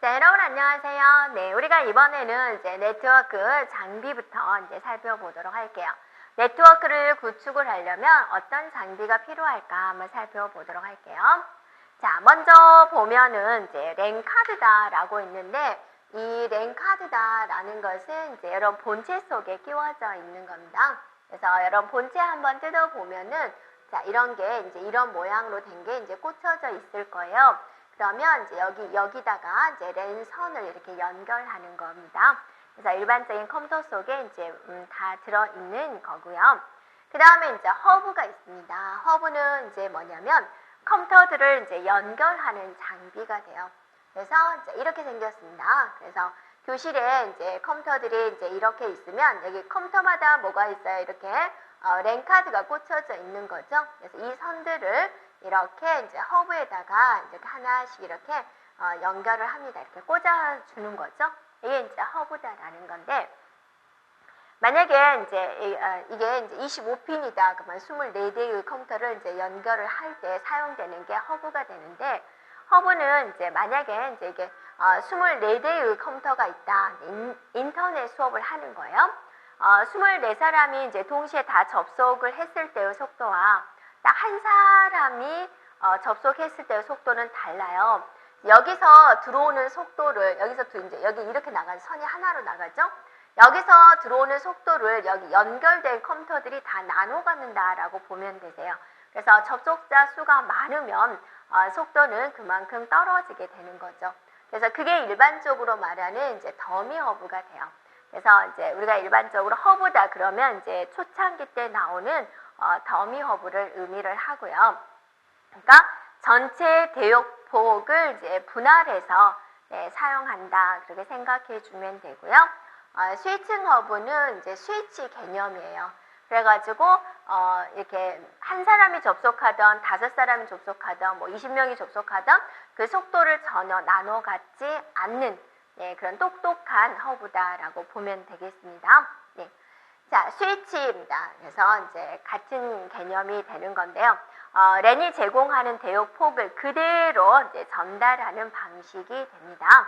자, 여러분 안녕하세요. 네, 우리가 이번에는 이제 네트워크 장비부터 이제 살펴보도록 할게요. 네트워크를 구축을 하려면 어떤 장비가 필요할까 한번 살펴보도록 할게요. 자, 먼저 보면은 이제 랜 카드다라고 있는데 이 랜 카드다라는 것은 이제 여러분 본체 속에 끼워져 있는 겁니다. 그래서 여러분 본체 한번 뜯어보면은 자, 이런 게 이제 이런 모양으로 된 게 이제 꽂혀져 있을 거예요. 그러면 이제 여기다가 이제 랜선을 이렇게 연결하는 겁니다. 그래서 일반적인 컴퓨터 속에 이제 다 들어있는 거고요. 그 다음에 이제 허브가 있습니다. 허브는 이제 뭐냐면 컴퓨터들을 이제 연결하는 장비가 돼요. 그래서 이제 이렇게 생겼습니다. 그래서 교실에 이제 컴퓨터들이 이제 이렇게 있으면 여기 컴퓨터마다 뭐가 있어요? 이렇게 랜 카드가 꽂혀져 있는 거죠. 그래서 이 선들을 이렇게 이제 허브에다가 이렇게 하나씩 이렇게 연결을 합니다. 이렇게 꽂아주는 거죠. 이게 이제 허브다라는 건데, 만약에 이게 이제 25핀이다. 그러면 24대의 컴퓨터를 이제 연결을 할 때 사용되는 게 허브가 되는데, 허브는 이제 만약에 이제 이게 24대의 컴퓨터가 있다. 인터넷 수업을 하는 거예요. 24사람이 이제 동시에 다 접속을 했을 때의 속도와 딱 한 사람이 접속했을 때의 속도는 달라요. 여기서 들어오는 속도를 여기서 이제 여기 이렇게 나가는 선이 하나로 나가죠. 여기서 들어오는 속도를 여기 연결된 컴퓨터들이 다 나눠 갖는다라고 보면 되세요. 그래서 접속자 수가 많으면 속도는 그만큼 떨어지게 되는 거죠. 그래서 그게 일반적으로 말하는 이제 더미 허브가 돼요. 그래서 이제 우리가 일반적으로 허브다 그러면 이제 초창기 때 나오는 더미 허브를 의미를 하고요. 그러니까 전체 대역폭을 이제 분할해서 사용한다 그렇게 생각해 주면 되고요. 스위칭 허브는 이제 스위치 개념이에요. 그래가지고 이렇게 한 사람이 접속하던 5사람이 접속하던 뭐 20명이 접속하던 그 속도를 전혀 나눠 갖지 않는 그런 똑똑한 허브다라고 보면 되겠습니다. 네. 자, 스위치입니다. 그래서 이제 같은 개념이 되는 건데요. 랜이 제공하는 대역 폭을 그대로 이제 전달하는 방식이 됩니다.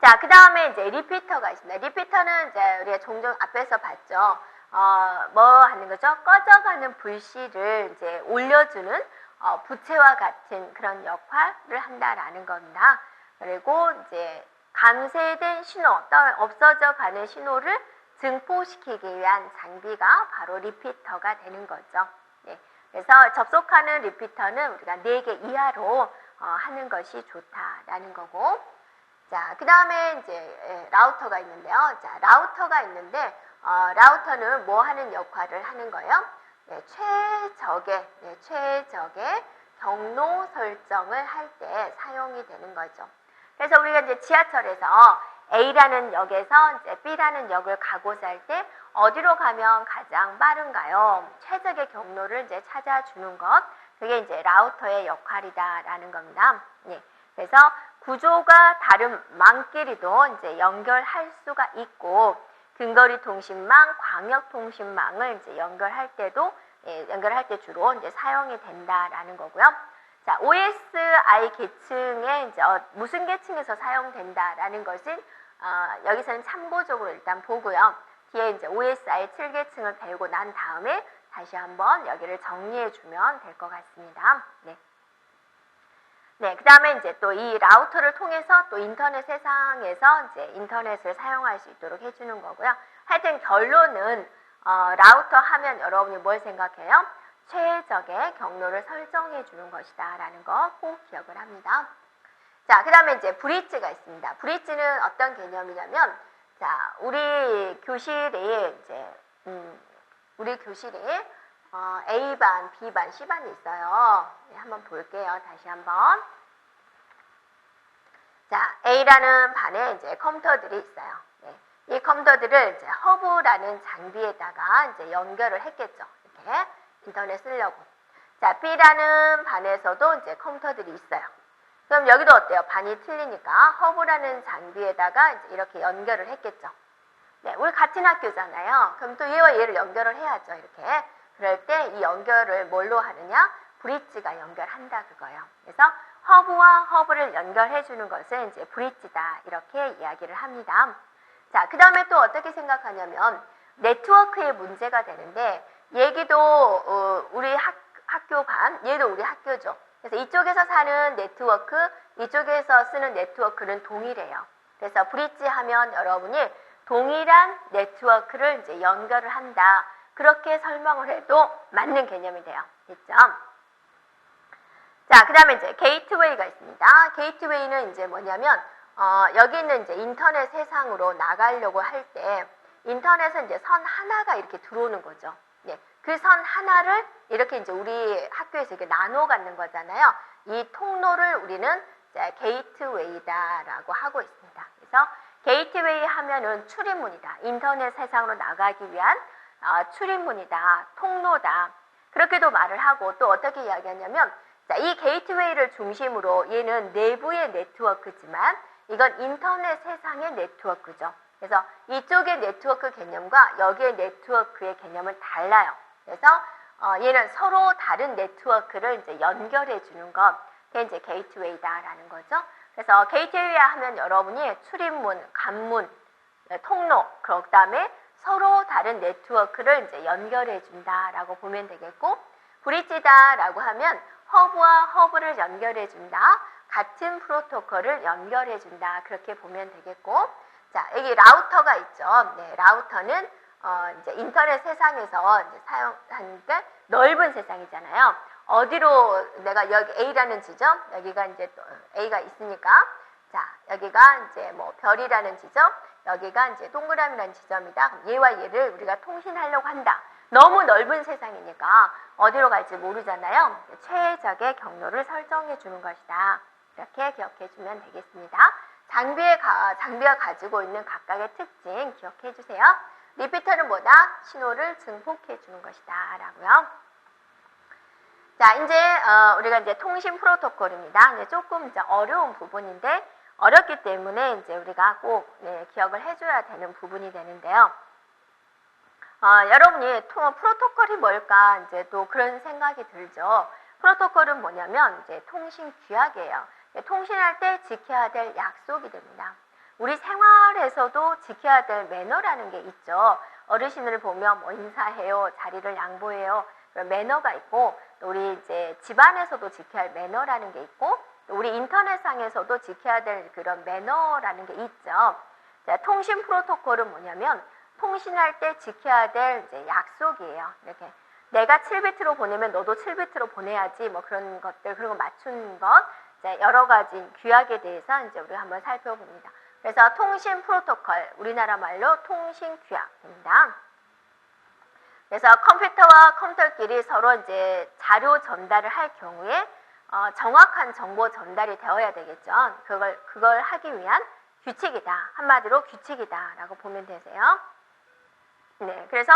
자, 그 다음에 이제 리피터가 있습니다. 리피터는 이제 우리가 종종 앞에서 봤죠. 뭐 하는 거죠? 꺼져가는 불씨를 이제 올려주는 부채와 같은 그런 역할을 한다라는 겁니다. 그리고 이제 감쇄된 신호, 없어져 가는 신호를 증폭시키기 위한 장비가 바로 리피터가 되는 거죠. 네. 그래서 접속하는 리피터는 우리가 4개 이하로 하는 것이 좋다라는 거고, 자, 그 다음에 이제 라우터가 있는데요. 자, 라우터가 있는데 라우터는 뭐 하는 역할을 하는 거예요? 최적의 경로 설정을 할 때 사용이 되는 거죠. 그래서 우리가 이제 지하철에서 A라는 역에서 이제 B라는 역을 가고자 할 때 어디로 가면 가장 빠른가요? 최적의 경로를 이제 찾아주는 것, 그게 이제 라우터의 역할이다라는 겁니다. 네. 그래서 구조가 다른 망끼리도 이제 연결할 수가 있고, 근거리 통신망, 광역 통신망을 이제 연결할 때 주로 이제 사용이 된다라는 거고요. 자, OSI 계층에 이제 무슨 계층에서 사용된다라는 것은 여기서는 참고적으로 일단 보고요. 뒤에 이제 OSI 7계층을 배우고 난 다음에 다시 한번 여기를 정리해 주면 될 것 같습니다. 네. 네, 그 다음에 이제 또 이 라우터를 통해서 또 인터넷 세상에서 이제 인터넷을 사용할 수 있도록 해주는 거고요. 하여튼 결론은 라우터 하면 여러분이 뭘 생각해요? 최적의 경로를 설정해 주는 것이다 라는 거 꼭 기억을 합니다. 자, 그 다음에 이제 브릿지가 있습니다. 브릿지는 어떤 개념이냐면, 자, 우리 교실에 A반, B반, C반이 있어요. 네, 한번 볼게요. 다시 한번. 자, A라는 반에 이제 컴퓨터들이 있어요. 네, 이 컴퓨터들을 이제 허브라는 장비에다가 이제 연결을 했겠죠. 이렇게 인터넷 쓰려고. 자, B라는 반에서도 이제 컴퓨터들이 있어요. 그럼 여기도 어때요? 반이 틀리니까 허브라는 장비에다가 이제 이렇게 연결을 했겠죠. 네, 우리 같은 학교잖아요. 그럼 또 얘와 얘를 연결을 해야죠. 이렇게. 그럴 때 이 연결을 뭘로 하느냐? 브릿지가 연결한다 그거예요. 그래서 허브와 허브를 연결해 주는 것은 이제 브릿지다 이렇게 이야기를 합니다. 자, 그 다음에 또 어떻게 생각하냐면 네트워크의 문제가 되는데 얘기도 우리 학교 반, 얘도 우리 학교죠. 그래서 이쪽에서 사는 네트워크, 이쪽에서 쓰는 네트워크는 동일해요. 그래서 브릿지 하면 여러분이 동일한 네트워크를 이제 연결을 한다. 그렇게 설명을 해도 맞는 개념이 돼요. 됐죠? 자, 그 다음에 이제 게이트웨이가 있습니다. 게이트웨이는 이제 뭐냐면, 여기 있는 이제 인터넷 세상으로 나가려고 할 때, 인터넷은 이제 선 하나가 이렇게 들어오는 거죠. 네. 그 선 하나를 이렇게 이제 우리 학교에서 이렇게 나눠 갖는 거잖아요. 이 통로를 우리는 이제 게이트웨이다라고 하고 있습니다. 그래서 게이트웨이 하면은 출입문이다. 인터넷 세상으로 나가기 위한 출입문이다. 통로다. 그렇게도 말을 하고 또 어떻게 이야기하냐면 자, 이 게이트웨이를 중심으로 얘는 내부의 네트워크지만 이건 인터넷 세상의 네트워크죠. 그래서 이쪽의 네트워크 개념과 여기의 네트워크의 개념은 달라요. 그래서 얘는 서로 다른 네트워크를 이제 연결해 주는 것, 그게 이제 게이트웨이다라는 거죠. 그래서 게이트웨이 하면 여러분이 출입문, 관문, 통로, 그다음에 서로 다른 네트워크를 이제 연결해 준다라고 보면 되겠고, 브릿지다라고 하면 허브와 허브를 연결해 준다, 같은 프로토콜을 연결해 준다 그렇게 보면 되겠고, 자 여기 라우터가 있죠. 네, 라우터는 이제 인터넷 세상에서 이제 사용하니까 넓은 세상이잖아요. 어디로 내가 여기 A라는 지점, 여기가 이제 또 A가 있으니까, 자 여기가 이제 뭐 별이라는 지점, 여기가 이제 동그라미라는 지점이다. 그럼 얘와 얘를 우리가 통신하려고 한다. 너무 넓은 세상이니까 어디로 갈지 모르잖아요. 최적의 경로를 설정해 주는 것이다. 이렇게 기억해 주면 되겠습니다. 장비가 가지고 있는 각각의 특징 기억해 주세요. 리피터는 뭐다? 신호를 증폭해 주는 것이다. 라고요. 자, 이제 우리가 이제 통신 프로토콜입니다. 이제 조금 이제 어려운 부분인데 어렵기 때문에 이제 우리가 꼭 기억을 해줘야 되는 부분이 되는데요. 여러분이 프로토콜이 뭘까 이제 또 그런 생각이 들죠. 프로토콜은 뭐냐면 이제 통신 규약이에요. 통신할 때 지켜야 될 약속이 됩니다. 우리 생활에서도 지켜야 될 매너라는 게 있죠. 어르신을 보면 뭐 인사해요, 자리를 양보해요, 그런 매너가 있고, 또 우리 이제 집안에서도 지켜야 할 매너라는 게 있고, 또 우리 인터넷상에서도 지켜야 될 그런 매너라는 게 있죠. 자, 통신 프로토콜은 뭐냐면 통신할 때 지켜야 될 이제 약속이에요. 이렇게 내가 7비트로 보내면 너도 7비트로 보내야지, 뭐 그런 것들, 그런 거 맞춘 것, 이제 여러 가지 규약에 대해서 이제 우리가 한번 살펴봅니다. 그래서 통신 프로토콜, 우리나라 말로 통신 규약입니다. 그래서 컴퓨터와 컴퓨터끼리 서로 이제 자료 전달을 할 경우에 정확한 정보 전달이 되어야 되겠죠. 그걸 하기 위한 규칙이다. 한마디로 규칙이다라고 보면 되세요. 네, 그래서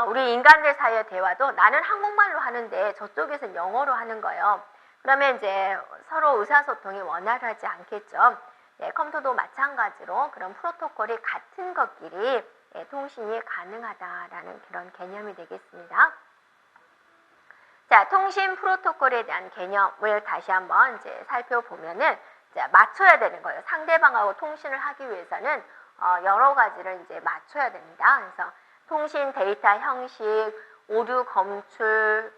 우리 인간들 사이의 대화도 나는 한국말로 하는데 저쪽에서는 영어로 하는 거예요. 그러면 이제 서로 의사소통이 원활하지 않겠죠. 네, 컴퓨터도 마찬가지로 그런 프로토콜이 같은 것끼리 통신이 가능하다라는 그런 개념이 되겠습니다. 자, 통신 프로토콜에 대한 개념을 다시 한번 이제 살펴보면은 이제 맞춰야 되는 거예요. 상대방하고 통신을 하기 위해서는 여러 가지를 이제 맞춰야 됩니다. 그래서 통신 데이터 형식, 오류 검출,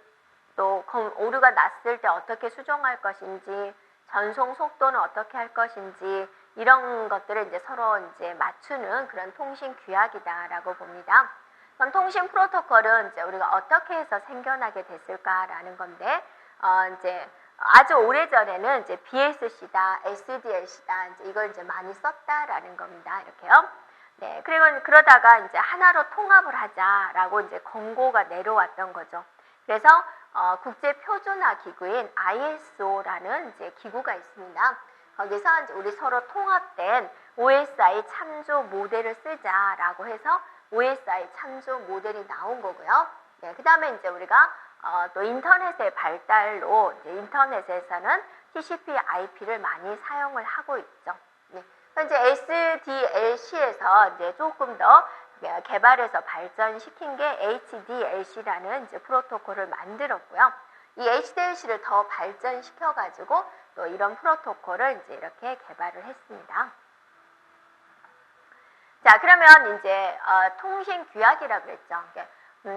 또 오류가 났을 때 어떻게 수정할 것인지, 전송 속도는 어떻게 할 것인지, 이런 것들을 이제 서로 이제 맞추는 그런 통신 규약이다라고 봅니다. 그럼 통신 프로토콜은 이제 우리가 어떻게 해서 생겨나게 됐을까라는 건데, 이제 아주 오래 전에는 이제 BSC다, SDLC다, 이제 이걸 이제 많이 썼다라는 겁니다. 이렇게요. 네, 그리고 그러다가 이제 하나로 통합을 하자라고 이제 권고가 내려왔던 거죠. 그래서 국제 표준화 기구인 ISO라는 이제 기구가 있습니다. 거기서 이제 우리 서로 통합된 OSI 참조 모델을 쓰자라고 해서 OSI 참조 모델이 나온 거고요. 네, 그 다음에 이제 우리가 또 인터넷의 발달로 이제 인터넷에서는 TCP/IP를 많이 사용을 하고 있죠. 네, 현재 SDLC에서 이제 조금 더 개발해서 발전시킨 게 HDLC라는 이제 프로토콜을 만들었고요. 이 HDLC를 더 발전시켜 가지고 또 이런 프로토콜을 이제 이렇게 개발을 했습니다. 자, 그러면 이제 통신 규약이라고 그랬죠.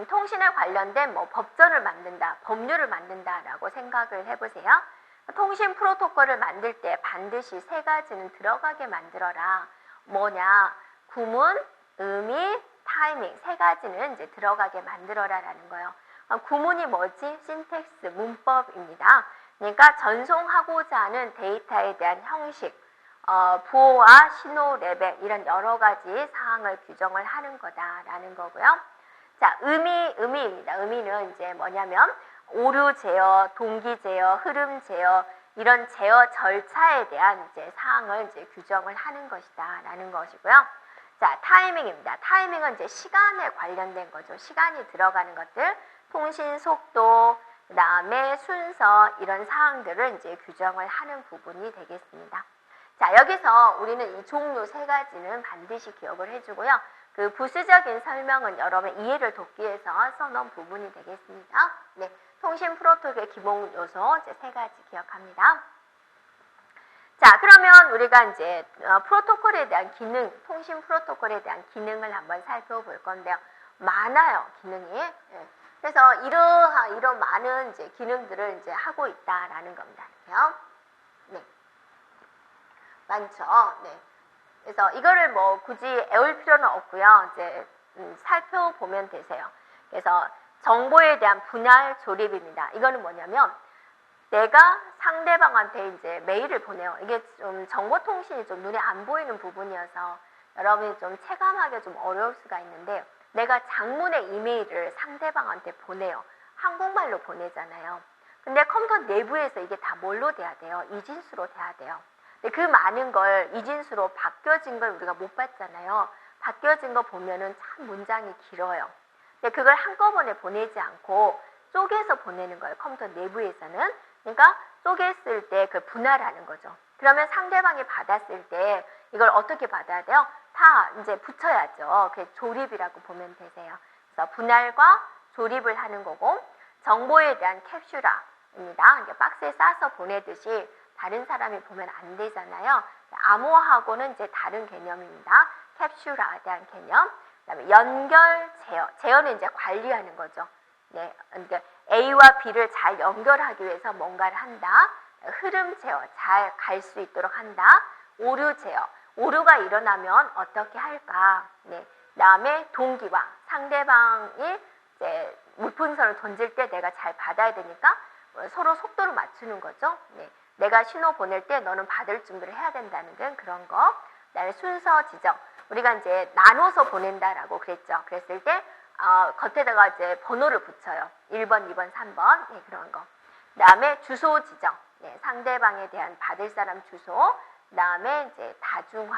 통신에 관련된 뭐 법전을 만든다, 법률을 만든다라고 생각을 해보세요. 통신 프로토콜을 만들 때 반드시 세 가지는 들어가게 만들어라. 뭐냐? 구문, 의미, 타이밍 세 가지는 이제 들어가게 만들어라라는 거예요. 구문이 뭐지? 신텍스, 문법입니다. 그러니까 전송하고자 하는 데이터에 대한 형식, 부호와 신호 레벨 이런 여러 가지 사항을 규정을 하는 거다라는 거고요. 자, 의미입니다. 의미는 이제 뭐냐면 오류 제어, 동기 제어, 흐름 제어 이런 제어 절차에 대한 이제 사항을 이제 규정을 하는 것이다라는 것이고요. 자, 타이밍입니다. 타이밍은 이제 시간에 관련된 거죠. 시간이 들어가는 것들, 통신 속도, 그다음에 순서 이런 사항들을 이제 규정을 하는 부분이 되겠습니다. 자, 여기서 우리는 이 종류 세 가지는 반드시 기억을 해주고요. 그 부수적인 설명은 여러분 이해를 돕기 위해서 써놓은 부분이 되겠습니다. 네, 통신 프로토콜의 기본 요소 이제 세 가지 기억합니다. 자, 그러면 우리가 이제 프로토콜에 대한 기능, 통신 프로토콜에 대한 기능을 한번 살펴볼 건데요. 많아요, 기능이. 네. 그래서 이런 많은 이제 기능들을 이제 하고 있다라는 겁니다. 이렇게요. 네. 많죠. 네. 그래서 이거를 뭐 굳이 애울 필요는 없고요. 이제 살펴보면 되세요. 그래서 정보에 대한 분할 조립입니다. 이거는 뭐냐면 내가 상대방한테 이제 메일을 보내요. 이게 좀 정보통신이 좀 눈에 안 보이는 부분이어서 여러분이 좀 체감하기 좀 어려울 수가 있는데 내가 장문의 이메일을 상대방한테 보내요. 한국말로 보내잖아요. 근데 컴퓨터 내부에서 이게 다 뭘로 돼야 돼요? 이진수로 돼야 돼요. 근데 그 많은 걸 이진수로 바뀌어진 걸 우리가 못 봤잖아요. 바뀌어진 거 보면은 참 문장이 길어요. 근데 그걸 한꺼번에 보내지 않고 쪼개서 보내는 거예요. 컴퓨터 내부에서는. 그러니까 쪼갰을 때 그걸 분할하는 거죠. 그러면 상대방이 받았을 때 이걸 어떻게 받아야 돼요? 다 이제 붙여야죠. 그게 조립이라고 보면 되세요. 그래서 분할과 조립을 하는 거고 정보에 대한 캡슐화입니다. 이게 박스에 싸서 보내듯이 다른 사람이 보면 안 되잖아요. 암호하고는 이제 다른 개념입니다. 캡슐화에 대한 개념. 그다음에 연결, 제어. 제어는 이제 관리하는 거죠. 네, 그러니까 A와 B를 잘 연결하기 위해서 뭔가를 한다. 흐름 제어, 잘 갈 수 있도록 한다. 오류 제어, 오류가 일어나면 어떻게 할까. 네, 그다음에 동기화, 상대방이 이제 물풍선을 던질 때 내가 잘 받아야 되니까 서로 속도를 맞추는 거죠. 네, 내가 신호 보낼 때 너는 받을 준비를 해야 된다는 건 그런 거. 그다음에 순서 지정, 우리가 이제 나눠서 보낸다라고 그랬죠. 그랬을 때 겉에다가 이제 번호를 붙여요. 1번, 2번, 3번. 네, 그런 거. 그 다음에 주소 지정. 네, 상대방에 대한 받을 사람 주소. 그 다음에 이제 다중화.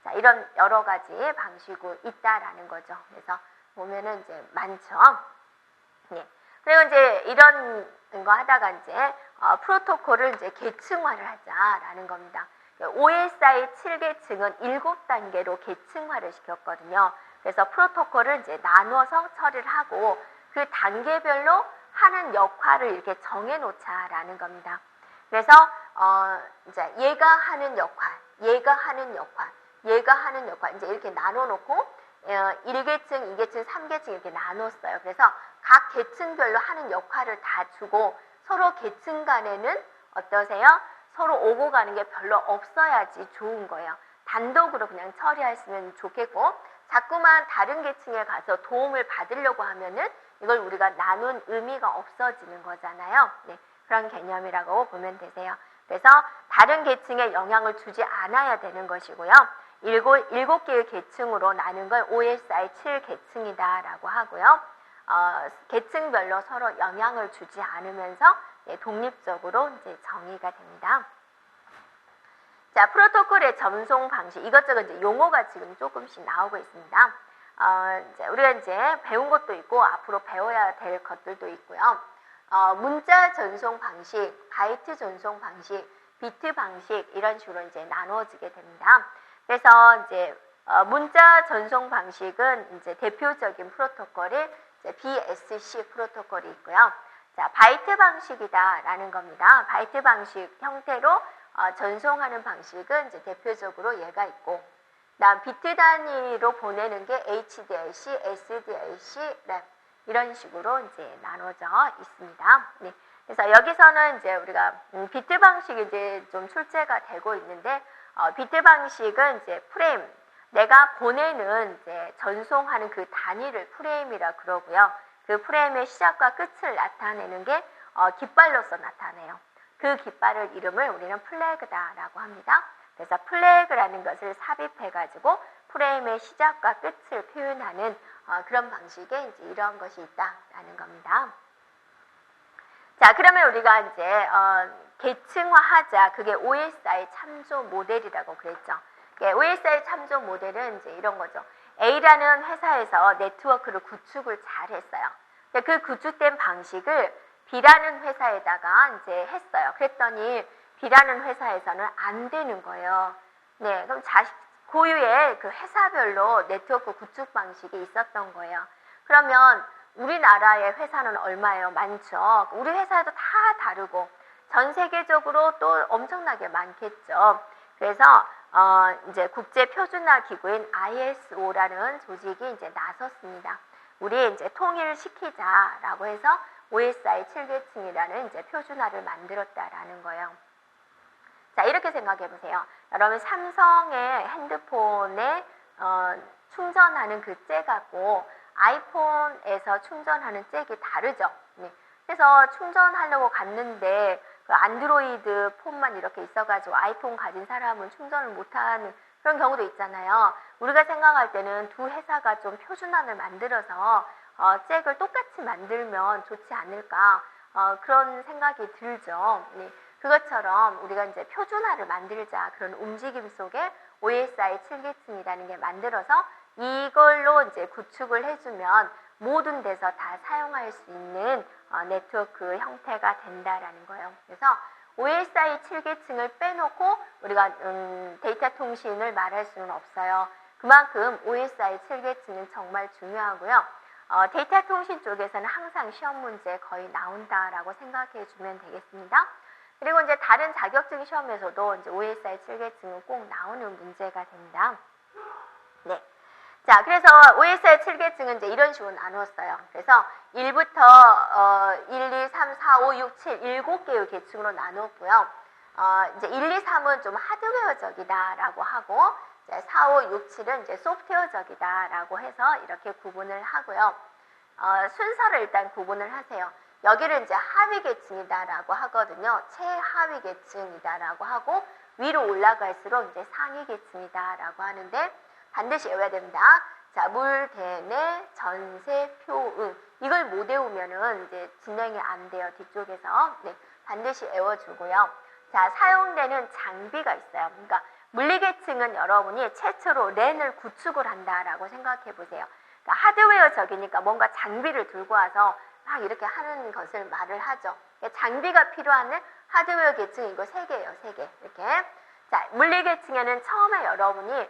자, 이런 여러 가지 방식이 있다라는 거죠. 그래서 보면은 이제 많죠. 네. 그리고 이제 이런 거 하다가 이제 프로토콜을 이제 계층화를 하자라는 겁니다. OSI 7계층은 7단계로 계층화를 시켰거든요. 그래서 프로토콜을 이제 나눠서 처리를 하고 그 단계별로 하는 역할을 이렇게 정해 놓자라는 겁니다. 그래서 이제 얘가 하는 역할, 얘가 하는 역할, 얘가 하는 역할 이제 이렇게 나눠 놓고 1계층, 2계층, 3계층 이렇게 나눴어요. 그래서 각 계층별로 하는 역할을 다 주고 서로 계층 간에는 어떠세요? 서로 오고 가는 게 별로 없어야지 좋은 거예요. 단독으로 그냥 처리했으면 좋겠고 자꾸만 다른 계층에 가서 도움을 받으려고 하면은 이걸 우리가 나눈 의미가 없어지는 거잖아요. 네, 그런 개념이라고 보면 되세요. 그래서 다른 계층에 영향을 주지 않아야 되는 것이고요. 7개의 계층으로 나눈 걸 OSI 7계층이다라고 하고요. 계층별로 서로 영향을 주지 않으면서 독립적으로 이제 정의가 됩니다. 자, 프로토콜의 전송 방식 이것저것 이제 용어가 지금 조금씩 나오고 있습니다. 이제 우리가 이제 배운 것도 있고 앞으로 배워야 될 것들도 있고요. 문자 전송 방식, 바이트 전송 방식, 비트 방식 이런 식으로 이제 나누어지게 됩니다. 그래서 이제 문자 전송 방식은 이제 대표적인 프로토콜이 이제 BSC 프로토콜이 있고요. 자, 바이트 방식이다라는 겁니다. 바이트 방식 형태로 전송하는 방식은 이제 대표적으로 얘가 있고, 그다음 비트 단위로 보내는 게 HDLC, SDLC, 랩 이런 식으로 이제 나눠져 있습니다. 네. 그래서 여기서는 이제 우리가 비트 방식이 이제 좀 출제가 되고 있는데, 비트 방식은 이제 프레임, 내가 보내는 이제 전송하는 그 단위를 프레임이라 그러고요. 그 프레임의 시작과 끝을 나타내는 게 깃발로서 나타내요. 그 깃발을 이름을 우리는 플래그다라고 합니다. 그래서 플래그라는 것을 삽입해가지고 프레임의 시작과 끝을 표현하는 그런 방식에 이제 이러한 것이 있다라는 겁니다. 자, 그러면 우리가 이제 계층화하자. 그게 OSI 참조 모델이라고 그랬죠. OSI 참조 모델은 이제 이런 거죠. A라는 회사에서 네트워크를 구축을 잘 했어요. 그 구축된 방식을 B라는 회사에다가 이제 했어요. 그랬더니 B라는 회사에서는 안 되는 거예요. 네, 그럼 고유의 그 회사별로 네트워크 구축 방식이 있었던 거예요. 그러면 우리나라의 회사는 얼마예요? 많죠. 우리 회사도 다 다르고 전 세계적으로 또 엄청나게 많겠죠. 그래서 이제 국제 표준화 기구인 ISO라는 조직이 이제 나섰습니다. 우리 이제 통일시키자라고 해서 OSI 7계층이라는 이제 표준화를 만들었다라는 거예요. 자, 이렇게 생각해 보세요. 여러분, 삼성의 핸드폰에 충전하는 그 잭하고 아이폰에서 충전하는 잭이 다르죠. 네. 그래서 충전하려고 갔는데 그 안드로이드 폰만 이렇게 있어가지고 아이폰 가진 사람은 충전을 못하는 그런 경우도 있잖아요. 우리가 생각할 때는 두 회사가 좀 표준화를 만들어서 잭을 똑같이 만들면 좋지 않을까 그런 생각이 들죠. 네. 그것처럼 우리가 이제 표준화를 만들자 그런 움직임 속에 OSI 7계층이라는 게 만들어서 이걸로 이제 구축을 해주면 모든 데서 다 사용할 수 있는 네트워크 형태가 된다라는 거예요. 그래서 OSI 7계층을 빼놓고 우리가 데이터 통신을 말할 수는 없어요. 그만큼 OSI 7계층은 정말 중요하고요. 데이터 통신 쪽에서는 항상 시험 문제 거의 나온다라고 생각해 주면 되겠습니다. 그리고 이제 다른 자격증 시험에서도 이제 OSI 7계층은 꼭 나오는 문제가 됩니다. 네. 자, 그래서 OSI 7계층은 이제 이런 식으로 나누었어요. 그래서 1부터 1, 2, 3, 4, 5, 6, 7, 7개의 계층으로 나누었고요. 이제 1, 2, 3은 좀 하드웨어적이다라고 하고, 이제 4, 5, 6, 7은 이제 소프트웨어적이다라고 해서 이렇게 구분을 하고요. 순서를 일단 구분을 하세요. 여기를 이제 하위 계층이다라고 하거든요. 최하위 계층이다라고 하고, 위로 올라갈수록 이제 상위 계층이다라고 하는데, 반드시 외워야 됩니다. 자, 물, 대내, 전세, 표응. 이걸 못 외우면은 이제 진행이 안 돼요. 뒤쪽에서. 네, 반드시 외워주고요. 자, 사용되는 장비가 있어요. 그러니까 물리계층은 여러분이 최초로 랜을 구축을 한다라고 생각해 보세요. 그러니까 하드웨어적이니까 뭔가 장비를 들고 와서 막 이렇게 하는 것을 말을 하죠. 장비가 필요한 하드웨어 계층 이거 3개예요. 3개. 이렇게. 자, 물리계층에는 처음에 여러분이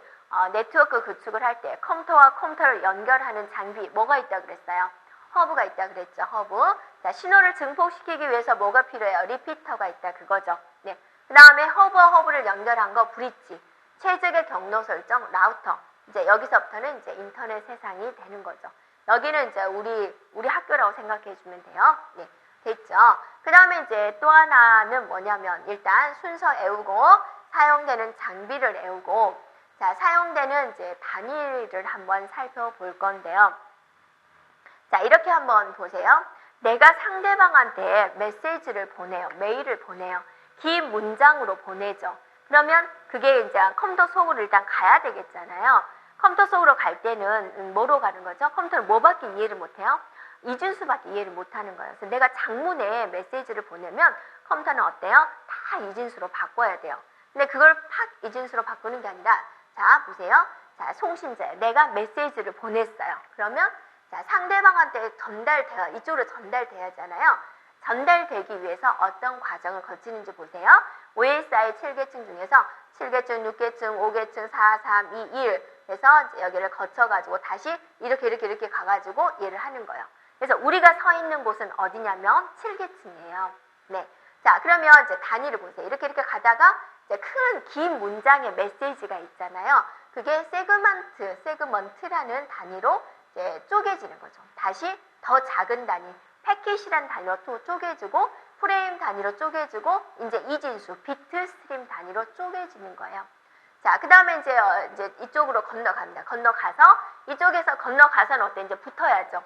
네트워크 구축을 할 때 컴퓨터와 컴퓨터를 연결하는 장비 뭐가 있다 그랬어요? 허브가 있다 그랬죠. 허브. 자, 신호를 증폭시키기 위해서 뭐가 필요해요? 리피터가 있다 그거죠. 네. 그 다음에 허브와 허브를 연결한 거 브릿지. 최적의 경로 설정 라우터. 이제 여기서부터는 이제 인터넷 세상이 되는 거죠. 여기는 이제 우리 학교라고 생각해 주면 돼요. 네. 됐죠. 그 다음에 이제 또 하나는 뭐냐면 일단 순서 외우고 사용되는 장비를 외우고 자, 사용되는 이제 단위를 한번 살펴볼 건데요. 자, 이렇게 한번 보세요. 내가 상대방한테 메시지를 보내요. 메일을 보내요. 긴 문장으로 보내죠. 그러면 그게 이제 컴퓨터 속으로 일단 가야 되겠잖아요. 컴퓨터 속으로 갈 때는 뭐로 가는 거죠? 컴퓨터를 뭐밖에 이해를 못해요? 이진수밖에 이해를 못하는 거예요. 그래서 내가 장문에 메시지를 보내면 컴퓨터는 어때요? 다 이진수로 바꿔야 돼요. 근데 그걸 팍 이진수로 바꾸는 게 아니라 자, 보세요. 자, 송신재. 내가 메시지를 보냈어요. 그러면 자, 상대방한테 이쪽으로 전달돼야 하잖아요. 전달되기 위해서 어떤 과정을 거치는지 보세요. OSI 7계층 중에서 7계층, 6계층, 5계층, 4, 3, 2, 1 해서 여기를 거쳐가지고 다시 이렇게 가가지고 얘를 하는 거예요. 그래서 우리가 서 있는 곳은 어디냐면 7계층이에요. 네. 자, 그러면 이제 단위를 보세요. 이렇게 가다가 이제 큰 긴 문장의 메시지가 있잖아요. 그게 세그먼트라는 단위로 이제 쪼개지는 거죠. 다시 더 작은 단위, 패킷이란 단위로 또 쪼개지고 프레임 단위로 쪼개지고 이제 이진수, 비트 스트림 단위로 쪼개지는 거예요. 자, 그 다음에 이제 이쪽으로 건너갑니다. 건너가서 이쪽에서 건너가서는 어때? 이제 붙어야죠.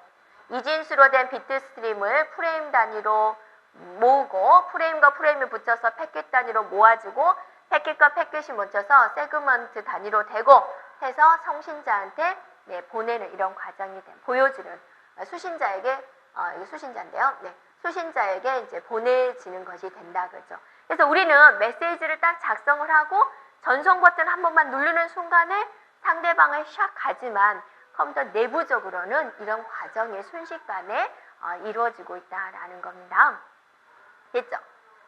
이진수로 된 비트 스트림을 프레임 단위로 모으고 프레임과 프레임을 붙여서 패킷 단위로 모아주고 패킷과 패킷이 묻혀서 세그먼트 단위로 되고 해서 성신자한테 보내는 이런 과정이 보여주는 수신자에게 이게 수신자인데요. 네, 수신자에게 이제 보내지는 것이 된다 그죠. 그래서 우리는 메시지를 딱 작성을 하고 전송 버튼 한 번만 누르는 순간에 상대방을 샥 가지만 컴퓨터 내부적으로는 이런 과정이 순식간에 이루어지고 있다라는 겁니다. 됐죠?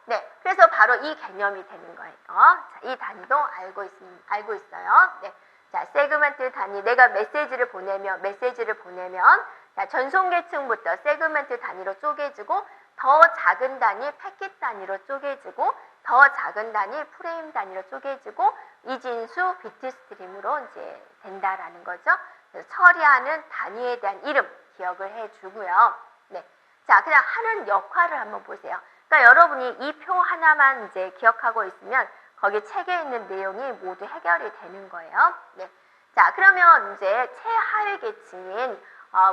네, 그래서 바로 이 개념이 되는 거예요. 자, 이 단위도 알고 있어요. 네, 자, 세그먼트 단위, 내가 메시지를 보내면, 자, 전송 계층부터 세그먼트 단위로 쪼개지고, 더 작은 단위, 패킷 단위로 쪼개지고, 더 작은 단위, 프레임 단위로 쪼개지고, 이진수, 비트 스트림으로 이제 된다라는 거죠. 그래서 처리하는 단위에 대한 이름 기억을 해주고요. 네, 자, 그냥 하는 역할을 한번 보세요. 그러니까 여러분이 이 표 하나만 이제 기억하고 있으면 거기 책에 있는 내용이 모두 해결이 되는 거예요. 네. 자, 그러면 이제 최하위 계층인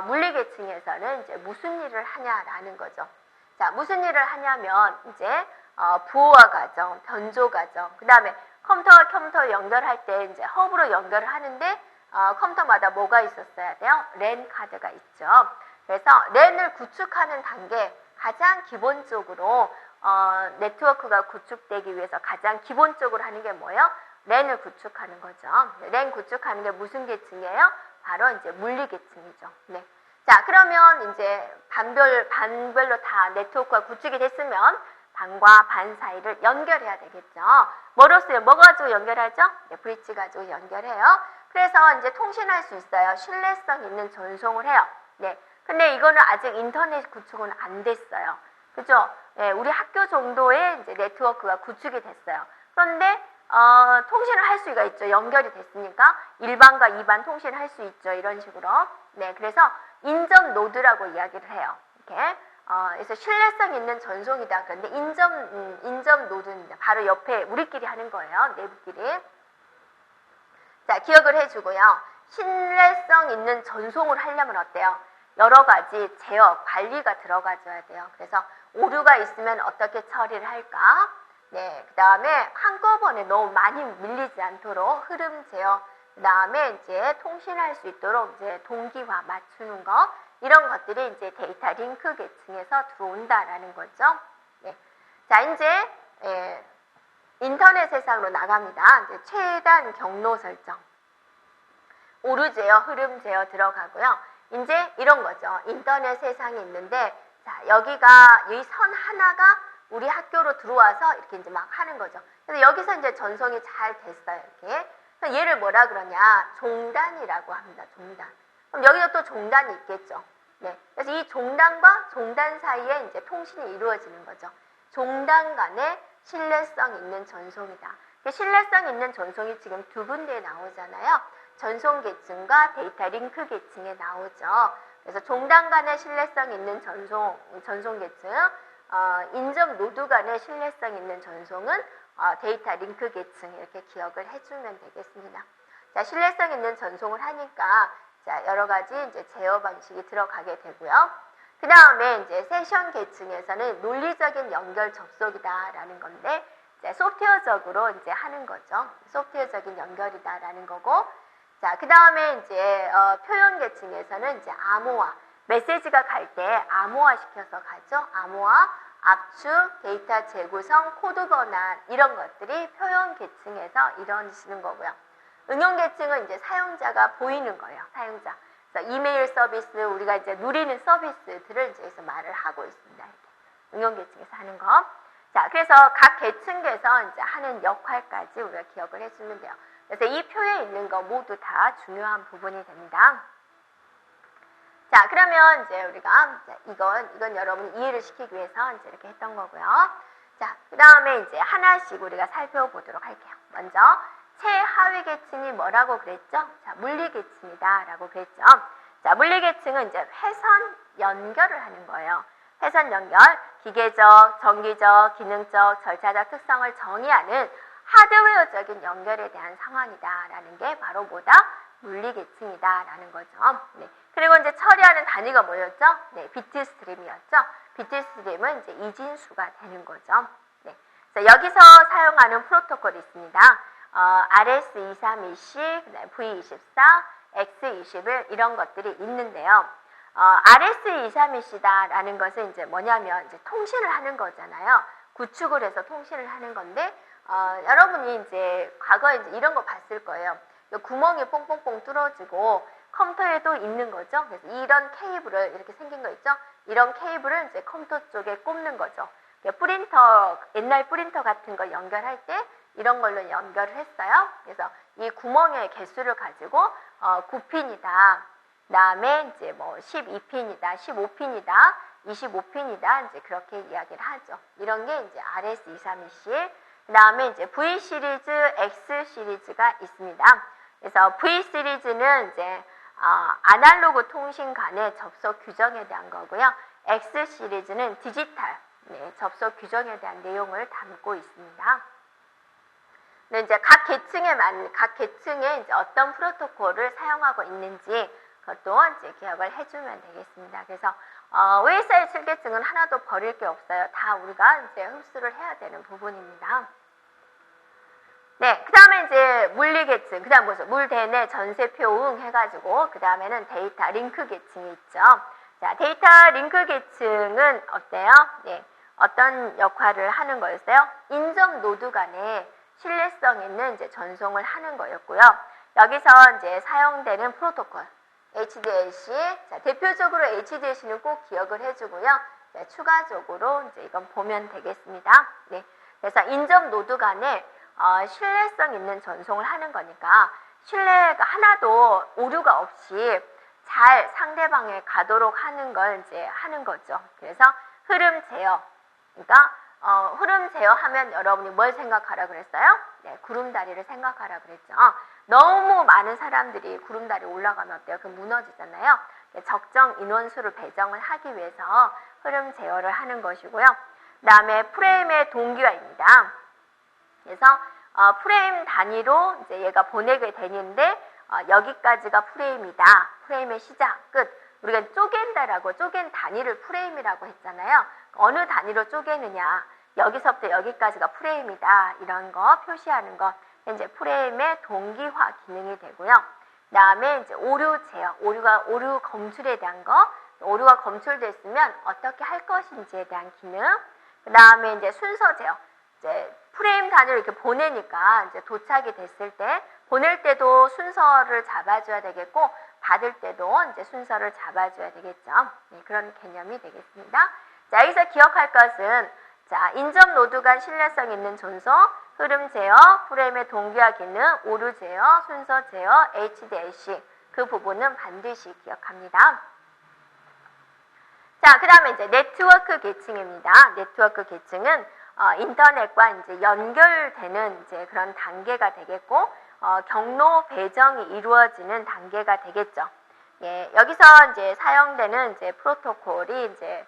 물리 계층에서는 이제 무슨 일을 하냐라는 거죠. 자, 무슨 일을 하냐면 이제 부호화 과정, 변조 과정, 그 다음에 컴퓨터 연결할 때 이제 허브로 연결을 하는데 컴퓨터마다 뭐가 있었어야 돼요? 랜 카드가 있죠. 그래서 랜을 구축하는 단계 가장 기본적으로 네트워크가 구축되기 위해서 가장 기본적으로 하는 게 뭐예요? 랜을 구축하는 거죠. 랜 구축하는 게 무슨 계층이에요? 바로 이제 물리 계층이죠. 네. 자, 그러면 이제 반별로 다 네트워크가 구축이 됐으면 반과 반 사이를 연결해야 되겠죠. 뭐로써요? 뭐 가지고 연결하죠? 네, 브릿지 가지고 연결해요. 그래서 이제 통신할 수 있어요. 신뢰성 있는 전송을 해요. 네. 근데 이거는 아직 인터넷 구축은 안 됐어요. 그죠? 예, 우리 학교 정도의 이제 네트워크가 구축이 됐어요. 그런데 통신을 할 수가 있죠. 연결이 됐으니까 1반과 2반 통신할 수 있죠. 이런 식으로. 네, 그래서 인접 노드라고 이야기를 해요. 이렇게. 그래서 신뢰성 있는 전송이다. 그런데 인접 노드는 바로 옆에 우리끼리 하는 거예요. 내부끼리. 자, 기억을 해주고요. 신뢰성 있는 전송을 하려면 어때요? 여러 가지 제어, 관리가 들어가줘야 돼요. 그래서 오류가 있으면 어떻게 처리를 할까? 네, 그 다음에 한꺼번에 너무 많이 밀리지 않도록 흐름 제어, 그 다음에 이제 통신할 수 있도록 이제 동기화 맞추는 거, 이런 것들이 이제 데이터 링크 계층에서 들어온다라는 거죠. 네. 자, 이제 인터넷 세상으로 나갑니다. 이제 최단 경로 설정, 오류 제어, 흐름 제어 들어가고요. 이제 이런 거죠. 인터넷 세상이 있는데, 자, 여기가 이 선 하나가 우리 학교로 들어와서 이렇게 이제 막 하는 거죠. 그래서 여기서 이제 전송이 잘 됐어요. 이렇게. 그래서 얘를 뭐라 그러냐? 종단이라고 합니다. 종단. 그럼 여기도 또 종단이 있겠죠. 네. 그래서 이 종단과 종단 사이에 이제 통신이 이루어지는 거죠. 종단 간의 신뢰성 있는 전송이다. 신뢰성 있는 전송이 지금 두 군데에 나오잖아요. 전송 계층과 데이터 링크 계층에 나오죠. 그래서 종단 간의 신뢰성 있는 전송 계층, 인접 노드 간의 신뢰성 있는 전송은 데이터 링크 계층, 이렇게 기억을 해주면 되겠습니다. 자, 신뢰성 있는 전송을 하니까 자, 여러 가지 이제 제어 방식이 들어가게 되고요. 그 다음에 이제 세션 계층에서는 논리적인 연결 접속이다라는 건데, 이제 소프트웨어적으로 이제 하는 거죠. 소프트웨어적인 연결이다라는 거고, 자, 그 다음에 이제 표현 계층에서는 이제 암호화, 메시지가 갈 때 암호화 시켜서 가죠. 암호화, 압축, 데이터 재구성, 코드 변환, 이런 것들이 표현 계층에서 이루어지는 거고요. 응용 계층은 이제 사용자가 보이는 거예요. 사용자. 그래서 이메일 서비스, 우리가 이제 누리는 서비스들을 이제 여기서 말을 하고 있습니다. 이렇게. 응용 계층에서 하는 거. 자, 그래서 각 계층에서 이제 하는 역할까지 우리가 기억을 해주면 돼요. 그래서 이 표에 있는 거 모두 다 중요한 부분이 됩니다. 자, 그러면 이제 우리가 이건 여러분이 이해를 시키기 위해서 이제 이렇게 했던 거고요. 자, 그 다음에 이제 하나씩 우리가 살펴보도록 할게요. 먼저 최하위 계층이 뭐라고 그랬죠? 자, 물리계층이다 라고 그랬죠. 자, 물리계층은 이제 회선 연결을 하는 거예요. 회선 연결, 기계적, 전기적, 기능적, 절차적 특성을 정의하는 하드웨어적인 연결에 대한 상황이다라는 게 바로 뭐다? 물리계층이다라는 거죠. 네. 그리고 이제 처리하는 단위가 뭐였죠? 네, 비트 스트림이었죠. 비트 스트림은 이제 이진수가 되는 거죠. 네. 그래서 여기서 사용하는 프로토콜이 있습니다. RS232C, 그다음에 V24, X21 이런 것들이 있는데요. RS232C다라는 것은 이제 뭐냐면 이제 통신을 하는 거잖아요. 구축을 해서 통신을 하는 건데 여러분이 이제 과거에 이제 이런 거 봤을 거예요. 구멍이 뽕뽕뽕 뚫어지고 컴퓨터에도 있는 거죠. 그래서 이런 케이블을 이렇게 생긴 거 있죠. 이런 케이블을 이제 컴퓨터 쪽에 꼽는 거죠. 프린터, 옛날 프린터 같은 거 연결할 때 이런 걸로 연결을 했어요. 그래서 이 구멍의 개수를 가지고 9핀이다. 그다음에 이제 뭐 12핀이다, 15핀이다, 25핀이다. 이제 그렇게 이야기를 하죠. 이런 게 이제 RS232C. 그다음에 이제 V 시리즈, X 시리즈가 있습니다. 그래서 V 시리즈는 이제 아날로그 통신 간의 접속 규정에 대한 거고요. X 시리즈는 디지털 접속 규정에 대한 내용을 담고 있습니다. 근데 이제 각 계층에 이제 어떤 프로토콜을 사용하고 있는지 그것도 이제 기억을 해주면 되겠습니다. 그래서 OSI 7계층은 하나도 버릴 게 없어요. 다 우리가 이제 흡수를 해야 되는 부분입니다. 네, 그 다음에 이제 물리계층, 그 다음 뭐죠? 물대내 전세표응 해가지고, 그 다음에는 데이터 링크 계층이 있죠. 자, 데이터 링크 계층은 어때요? 네, 어떤 역할을 하는 거였어요? 인접 노드 간에 신뢰성 있는 이제 전송을 하는 거였고요. 여기서 이제 사용되는 프로토콜, HDLC. 자, 대표적으로 HDLC는 꼭 기억을 해주고요. 자, 추가적으로 이제 이건 보면 되겠습니다. 네, 그래서 인접 노드 간에 신뢰성 있는 전송을 하는 거니까 신뢰가 하나도 오류가 없이 잘 상대방에 가도록 하는 걸 이제 하는 거죠. 그래서 흐름 제어. 그러니까 흐름 제어하면 여러분이 뭘 생각하라 그랬어요? 네, 구름다리를 생각하라 그랬죠. 너무 많은 사람들이 구름다리 올라가면 어때요? 그 무너지잖아요. 적정 인원수를 배정을 하기 위해서 흐름 제어를 하는 것이고요. 그 다음에 프레임의 동기화입니다. 그래서 프레임 단위로 이제 얘가 보내게 되는데 여기까지가 프레임이다. 프레임의 시작, 끝. 우리가 쪼갠다라고 쪼갠 단위를 프레임이라고 했잖아요. 어느 단위로 쪼개느냐. 여기서부터 여기까지가 프레임이다. 이런 거 표시하는 거. 이제 프레임의 동기화 기능이 되고요. 그 다음에 이제 오류 제어, 오류 검출에 대한 거. 오류가 검출됐으면 어떻게 할 것인지에 대한 기능. 그 다음에 이제 순서 제어. 이제 프레임 단위로 이렇게 보내니까 이제 도착이 됐을 때 보낼 때도 순서를 잡아줘야 되겠고 받을 때도 이제 순서를 잡아줘야 되겠죠. 네, 그런 개념이 되겠습니다. 자, 여기서 기억할 것은 자, 인접 노드 간 신뢰성 있는 전송, 흐름 제어, 프레임의 동기화 기능, 오류 제어, 순서 제어, HDLC 그 부분은 반드시 기억합니다. 자, 그 다음에 이제 네트워크 계층입니다. 네트워크 계층은 인터넷과 이제 연결되는 이제 그런 단계가 되겠고, 경로 배정이 이루어지는 단계가 되겠죠. 예, 여기서 이제 사용되는 이제 프로토콜이 이제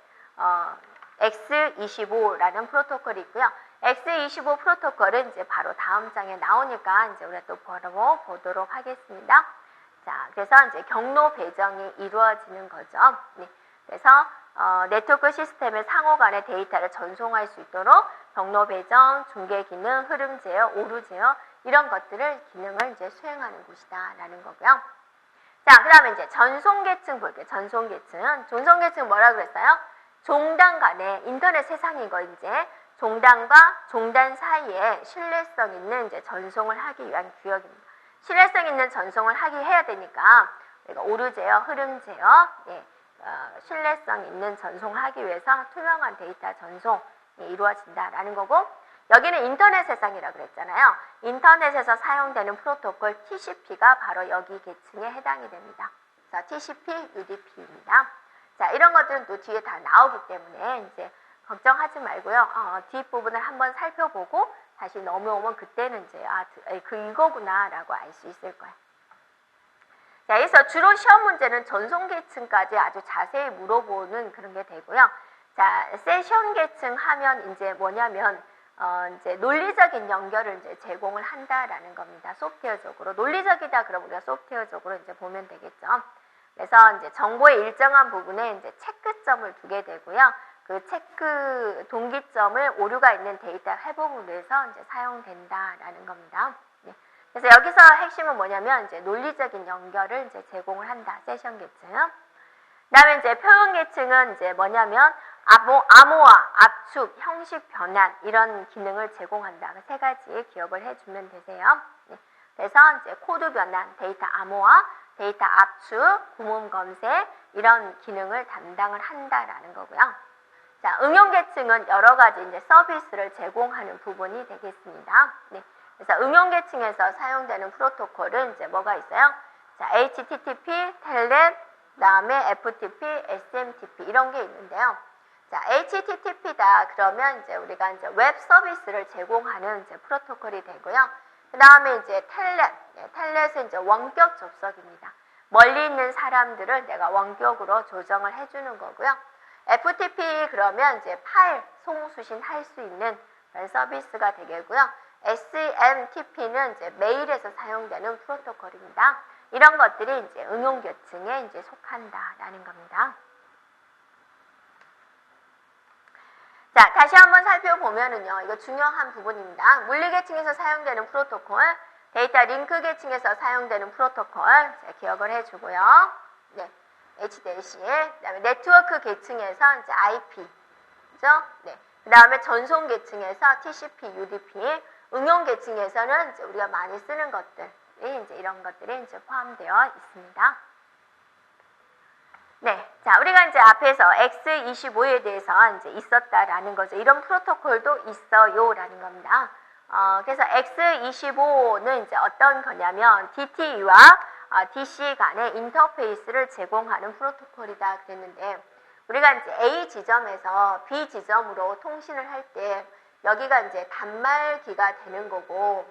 X25라는 프로토콜이 있고요. X25 프로토콜은 이제 바로 다음 장에 나오니까 이제 우리가 또 바로 보도록 하겠습니다. 자, 그래서 이제 경로 배정이 이루어지는 거죠. 네, 그래서 네트워크 시스템의 상호 간의 데이터를 전송할 수 있도록 경로 배정, 중계 기능, 흐름 제어, 오류 제어 이런 것들을 기능을 이제 수행하는 곳이다라는 거고요. 자, 그다음에 이제 전송 계층 볼게요. 전송 계층. 전송 계층 뭐라 그랬어요? 종단 간의 인터넷 세상이고 이제 종단과 종단 사이에 신뢰성 있는 이제 전송을 하기 위한 구역입니다. 신뢰성 있는 전송을 해야 되니까 오류 제어, 흐름 제어, 예, 신뢰성 있는 전송을 하기 위해서 투명한 데이터 전송이 이루어진다라는 거고, 여기는 인터넷 세상이라고 그랬잖아요. 인터넷에서 사용되는 프로토콜 TCP가 바로 여기 계층에 해당이 됩니다. 그래서 TCP, UDP입니다. 자, 이런 것들은 또 뒤에 다 나오기 때문에 이제 걱정하지 말고요. 뒷부분을 한번 살펴보고 다시 넘어오면 그때는 이제 이거구나라고 알 수 있을 거예요. 자, 그래서 주로 시험 문제는 전송 계층까지 아주 자세히 물어보는 그런 게 되고요. 자, 세션 계층 하면 이제 뭐냐면 이제 논리적인 연결을 이제 제공을 한다라는 겁니다. 소프트웨어적으로 논리적이다 그러면 우리가 소프트웨어적으로 이제 보면 되겠죠. 그래서 이제 정보의 일정한 부분에 이제 체크점을 두게 되고요. 그 체크 동기점을 오류가 있는 데이터 회복을 위해서 이제 사용된다라는 겁니다. 네. 그래서 여기서 핵심은 뭐냐면 이제 논리적인 연결을 이제 제공을 한다. 세션 계층. 그다음에 이제 표현 계층은 이제 뭐냐면 암호화, 압축, 형식 변환 이런 기능을 제공한다. 세 가지 기억을 해주면 되세요. 네. 그래서 이제 코드 변환, 데이터 암호화, 데이터 압축, 구문 검색 이런 기능을 담당을 한다라는 거고요. 자, 응용 계층은 여러 가지 이제 서비스를 제공하는 부분이 되겠습니다. 네. 그래서 응용 계층에서 사용되는 프로토콜은 이제 뭐가 있어요? 자, HTTP, 텔넷, 그다음에 FTP, SMTP 이런 게 있는데요. 자, HTTP다 그러면 이제 우리가 이제 웹 서비스를 제공하는 이제 프로토콜이 되고요. 그다음에 이제 텔넷은 이제 원격 접속입니다. 멀리 있는 사람들을 내가 원격으로 조정을 해주는 거고요. FTP 그러면 이제 파일 송수신 할 수 있는 그런 서비스가 되겠고요. SMTP는 이제 메일에서 사용되는 프로토콜입니다. 이런 것들이 이제 응용 계층에 이제 속한다라는 겁니다. 자, 다시 한번 살펴보면은요, 이거 중요한 부분입니다. 물리 계층에서 사용되는 프로토콜, 데이터 링크 계층에서 사용되는 프로토콜, 자, 기억을 해주고요. 네, HDLC, 그다음에 네트워크 계층에서 이제 IP, 그죠? 네, 그다음에 전송 계층에서 TCP, UDP, 응용 계층에서는 이제 우리가 많이 쓰는 것들이 이제 이런 것들이 이제 포함되어 있습니다. 네, 자, 우리가 이제 앞에서 X25에 대해서 이제 있었다라는 거죠. 이런 프로토콜도 있어요라는 겁니다. 그래서 X25는 이제 어떤 거냐면 DTE와 DC 간의 인터페이스를 제공하는 프로토콜이다 그랬는데 우리가 이제 A 지점에서 B 지점으로 통신을 할 때 여기가 이제 단말기가 되는 거고,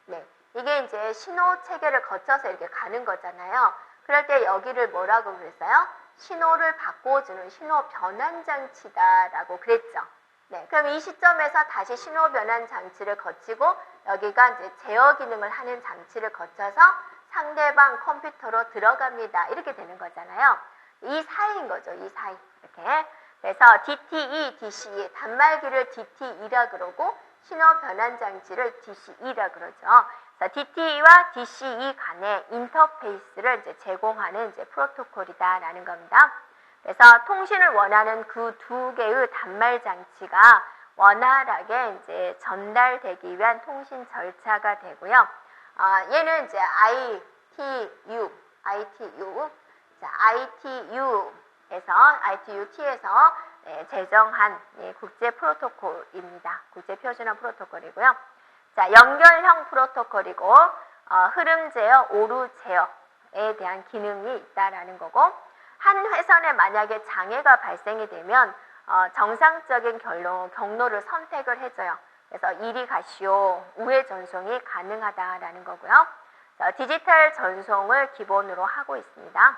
네, 이게 이제 신호 체계를 거쳐서 이렇게 가는 거잖아요. 그럴 때 여기를 뭐라고 그랬어요? 신호를 바꿔주는 신호 변환 장치다라고 그랬죠. 네, 그럼 이 시점에서 다시 신호 변환 장치를 거치고 여기가 이제 제어 기능을 하는 장치를 거쳐서 상대방 컴퓨터로 들어갑니다. 이렇게 되는 거잖아요. 이 사이인 거죠. 이 사이. 이렇게. 그래서 DTE, DCE, 단말기를 DTE라 그러고 신호 변환 장치를 DCE라 그러죠. 그래서 DTE와 DCE 간의 인터페이스를 이제 제공하는 이제 프로토콜이다라는 겁니다. 그래서 통신을 원하는 그 두 개의 단말 장치가 원활하게 이제 전달되기 위한 통신 절차가 되고요. 얘는 이제 ITU-T에서 제정한 국제 프로토콜입니다. 국제 표준화 프로토콜이고요. 자, 연결형 프로토콜이고 흐름 제어, 오류 제어에 대한 기능이 있다라는 거고 한 회선에 만약에 장애가 발생이 되면 정상적인 경로를 선택을 해줘요. 그래서 이리 가시오, 우회 전송이 가능하다라는 거고요. 자, 디지털 전송을 기본으로 하고 있습니다.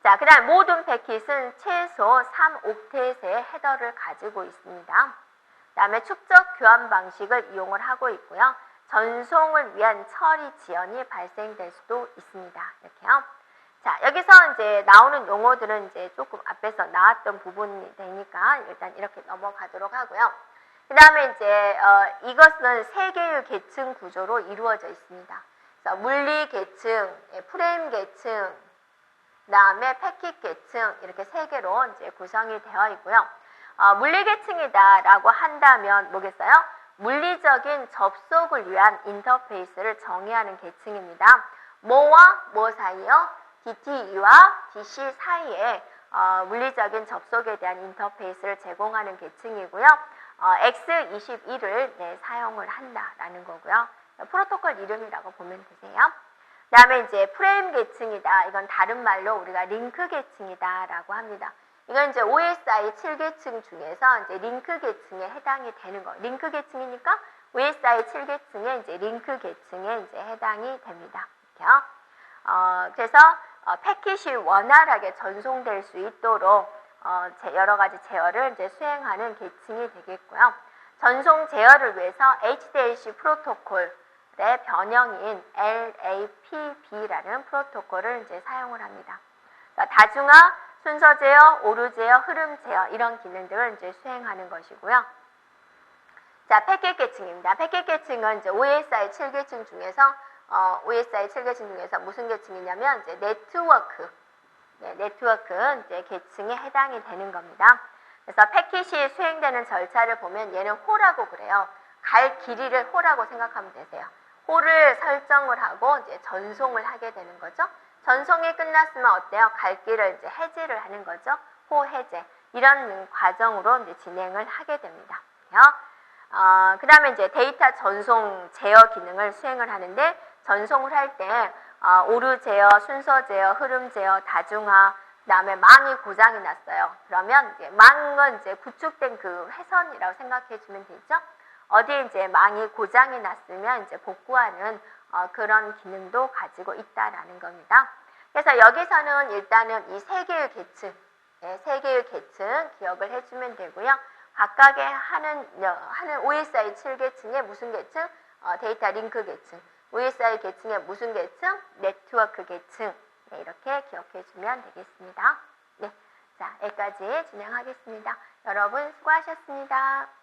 자, 그 다음 모든 패킷은 최소 3옥텟의 헤더를 가지고 있습니다. 그 다음에 축적 교환 방식을 이용을 하고 있고요. 전송을 위한 처리 지연이 발생될 수도 있습니다. 이렇게요. 자, 여기서 이제 나오는 용어들은 이제 조금 앞에서 나왔던 부분이 되니까 일단 이렇게 넘어가도록 하고요. 그 다음에 이제 이것은 세 개의 계층 구조로 이루어져 있습니다. 그래서 물리 계층, 프레임 계층, 그 다음에 패킷 계층 이렇게 세 개로 이제 구성이 되어 있고요. 물리 계층이다라고 한다면 뭐겠어요? 물리적인 접속을 위한 인터페이스를 정의하는 계층입니다. 뭐와 뭐 사이요? DTE와 DC 사이에 물리적인 접속에 대한 인터페이스를 제공하는 계층이고요. X21을 사용을 한다라는 거고요. 프로토콜 이름이라고 보면 되세요. 다음에 이제 프레임 계층이다. 이건 다른 말로 우리가 링크 계층이다라고 합니다. 이건 이제 OSI 7계층 중에서 이제 링크 계층에 해당이 되는 거. 링크 계층이니까 OSI 7계층에 이제 링크 계층에 이제 해당이 됩니다. 이렇게요. 그래서 패킷이 원활하게 전송될 수 있도록 여러 가지 제어를 이제 수행하는 계층이 되겠고요. 전송 제어를 위해서 HDLC 프로토콜의 변형인 LAPB라는 프로토콜을 이제 사용을 합니다. 다중화, 순서 제어, 오류 제어, 흐름 제어 이런 기능들을 이제 수행하는 것이고요. 자, 패킷 계층입니다. 패킷 계층은 이제 OSI 7계층 중에서 OSI 7계층 중에서 무슨 계층이냐면 이제 네트워크, 네트워크 이제 계층에 해당이 되는 겁니다. 그래서 패킷이 수행되는 절차를 보면 얘는 호라고 그래요. 갈 길이를 호라고 생각하면 되세요. 호를 설정을 하고 이제 전송을 하게 되는 거죠. 전송이 끝났으면 어때요? 갈 길을 이제 해제를 하는 거죠. 호 해제 이런 과정으로 이제 진행을 하게 됩니다. 그 다음에 이제 데이터 전송 제어 기능을 수행을 하는데 전송을 할 때 오류 제어, 순서 제어, 흐름 제어, 다중화, 그 다음에 망이 고장이 났어요. 그러면 이제 망은 이제 구축된 그 회선이라고 생각해 주면 되죠. 어디에 이제 망이 고장이 났으면 이제 복구하는 그런 기능도 가지고 있다라는 겁니다. 그래서 여기서는 일단은 이 세 개의 계층, 세 개의 계층 기억을 해주면 되고요. 각각의 하는 OSI 7계층의 무슨 계층? 데이터 링크 계층. OSI 계층의 무슨 계층? 네트워크 계층. 네, 이렇게 기억해 주면 되겠습니다. 네, 자, 여기까지 진행하겠습니다. 여러분 수고하셨습니다.